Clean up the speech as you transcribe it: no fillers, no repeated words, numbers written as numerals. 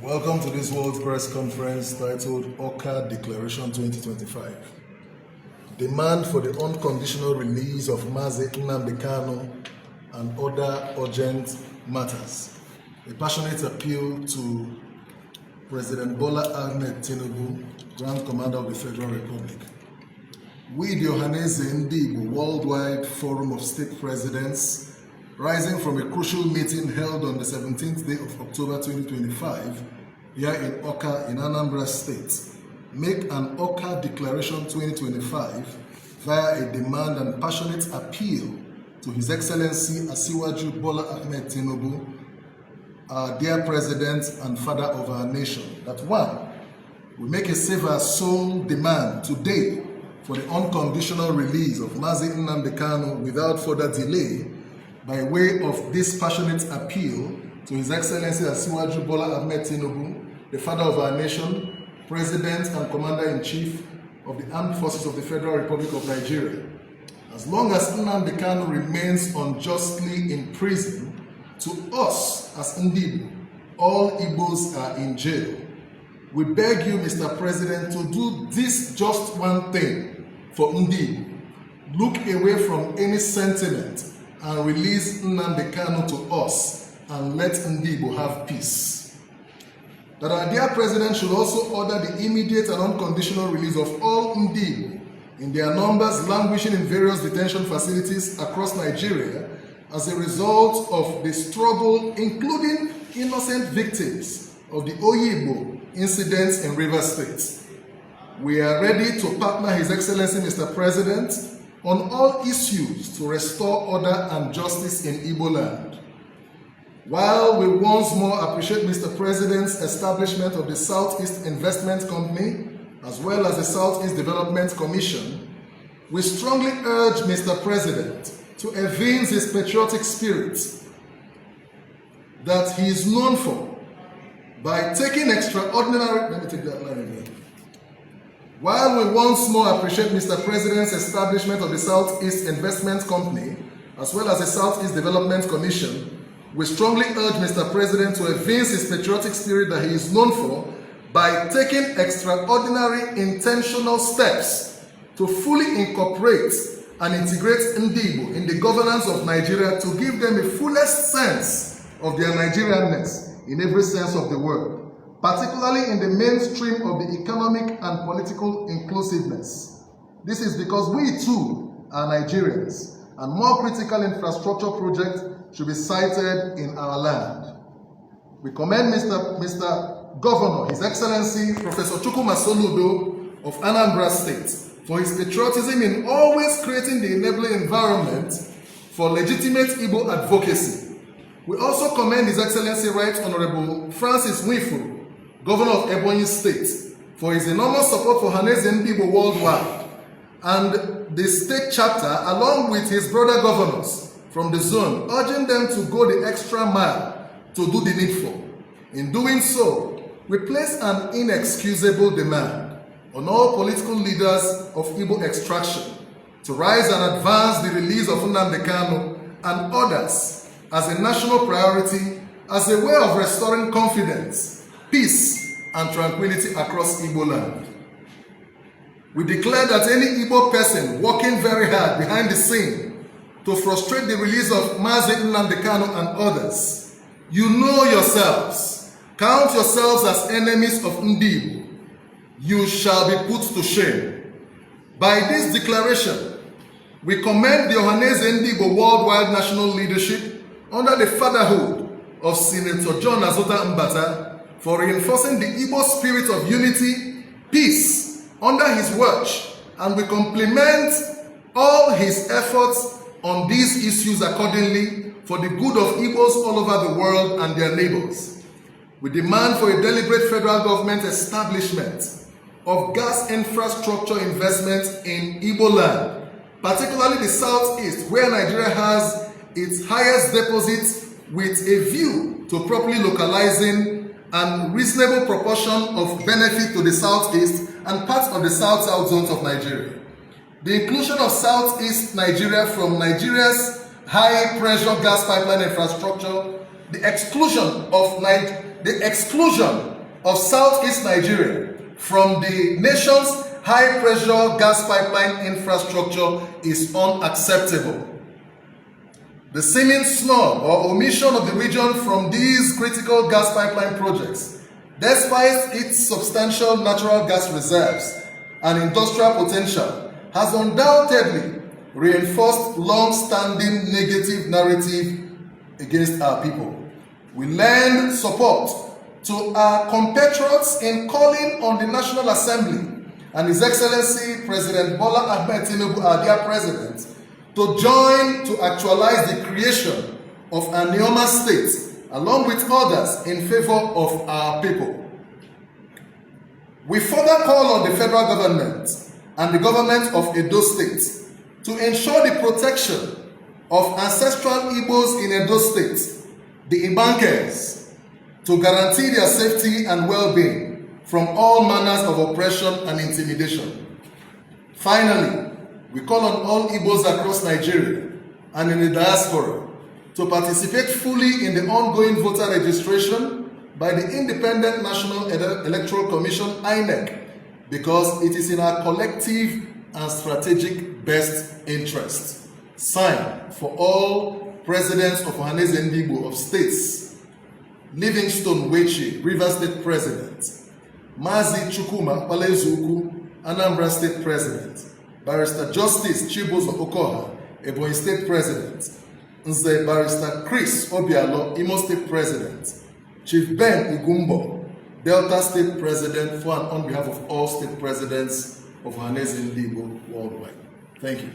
Welcome to this World Press Conference titled Awka Declaration 2025. Demand for the unconditional release of Mazi Nnamdi Kanu and other urgent matters. A passionate appeal to President Bola Ahmed Tinubu, Grand Commander of the Federal Republic. We, the Ohanaeze Ndigbo Worldwide Forum of State Presidents, rising from a crucial meeting held on the 17th day of October 2025 here in Awka in Anambra State, make an Awka Declaration 2025 via a demand and passionate appeal to His Excellency Asiwaju Bola Ahmed Tinubu, our dear President and Father of our nation, that one, we make a saver-soul demand today for the unconditional release of Mazi Nnamdi Kanu without further delay, by way of this passionate appeal to His Excellency Asiwaju Bola Ahmed Tinubu, the Father of our nation, President and Commander-in-Chief of the Armed Forces of the Federal Republic of Nigeria. As long as Nnamdi Kanu remains unjustly in prison, to us as Ndi-Igbo, all Igbos are in jail. We beg you, Mr. President, to do this just one thing for Ndi-Igbo. Look away from any sentiment and release Nnamdi Kanu to us and let Ndi-Igbo have peace. That our dear President should also order the immediate and unconditional release of all Ndi-Igbo in their numbers languishing in various detention facilities across Nigeria as a result of the struggle, including innocent victims of the Oyibo incidents in Rivers State. We are ready to partner His Excellency Mr. President on all issues to restore order and justice in Igbo land. While we once more appreciate Mr. President's establishment of the Southeast Investment Company as well as the Southeast Development Commission, we strongly urge Mr. President to evince his patriotic spirit that he is known for by taking extraordinary... Let me take that line again. While we once more appreciate Mr. President's establishment of the Southeast Investment Company as well as the Southeast Development Commission, we strongly urge Mr. President to evince his patriotic spirit that he is known for by taking extraordinary intentional steps to fully incorporate and integrate Ndi-Igbo in the governance of Nigeria to give them the fullest sense of their Nigerianness in every sense of the word, particularly in the mainstream of the economic and political inclusiveness. This is because we too are Nigerians, and more critical infrastructure projects should be sited in our land. We commend Mr. Governor, His Excellency Professor Chukwuma Soludo of Anambra State, for his patriotism in always creating the enabling environment for legitimate Igbo advocacy. We also commend His Excellency Right Honorable Francis Nwifuru, Governor of Ebonyi State, for his enormous support for Ohanaeze Ndigbo Worldwide, and the state chapter, along with his brother governors from the zone, urging them to go the extra mile to do the needful. In doing so, we place an inexcusable demand on all political leaders of Igbo extraction to rise and advance the release of Nnamdi Kanu and others as a national priority as a way of restoring confidence, peace, and tranquility across Igbo land. We declare that any Igbo person working very hard behind the scene to frustrate the release of Mazi Nnamdi Kanu and others, you know yourselves, count yourselves as enemies of Ndi-Igbo. You shall be put to shame. By this declaration, we commend the Ohanaeze Ndigbo Worldwide National Leadership under the fatherhood of Senator John Azota Mbata for reinforcing the Igbo spirit of unity, peace under his watch, and we compliment all his efforts on these issues accordingly for the good of Igbos all over the world and their neighbors. We demand for a deliberate federal government establishment of gas infrastructure investments in Igbo land, particularly the Southeast, where Nigeria has its highest deposits, with a view to properly localizing and reasonable proportion of benefit to the Southeast and parts of the South-South zones of Nigeria. The inclusion of Southeast Nigeria from Nigeria's high-pressure gas pipeline infrastructure the exclusion of Southeast Nigeria from the nation's high-pressure gas pipeline infrastructure is unacceptable. The seeming snub or omission of the region from these critical gas pipeline projects, despite its substantial natural gas reserves and industrial potential, has undoubtedly reinforced long-standing negative narrative against our people. We lend support to our compatriots in calling on the National Assembly and His Excellency President Bola Ahmed Tinubu, our dear President, to join to actualize the creation of a Neoma state, along with others, in favor of our people. We further call on the federal government and the government of Edo State to ensure the protection of ancestral Igbos in Edo State, the Ibankers, to guarantee their safety and well-being from all manners of oppression and intimidation. Finally, we call on all Igbos across Nigeria and in the diaspora to participate fully in the ongoing voter registration by the Independent National Electoral Commission, INEC, because it is in our collective and strategic best interest. Signed for all presidents of Ohanaeze Ndigbo of states: Livingstone Wechi, Rivers State President; Mazi Chukwuma, Anambra State President; Barrister Justice Chibuzo Okoha, Ebonyi State President; Nze Barrister Chris Obialo, Imo State President; Chief Ben Igumbo, Delta State President, for and on behalf of all state presidents of Ohanaeze Ndigbo worldwide. Thank you.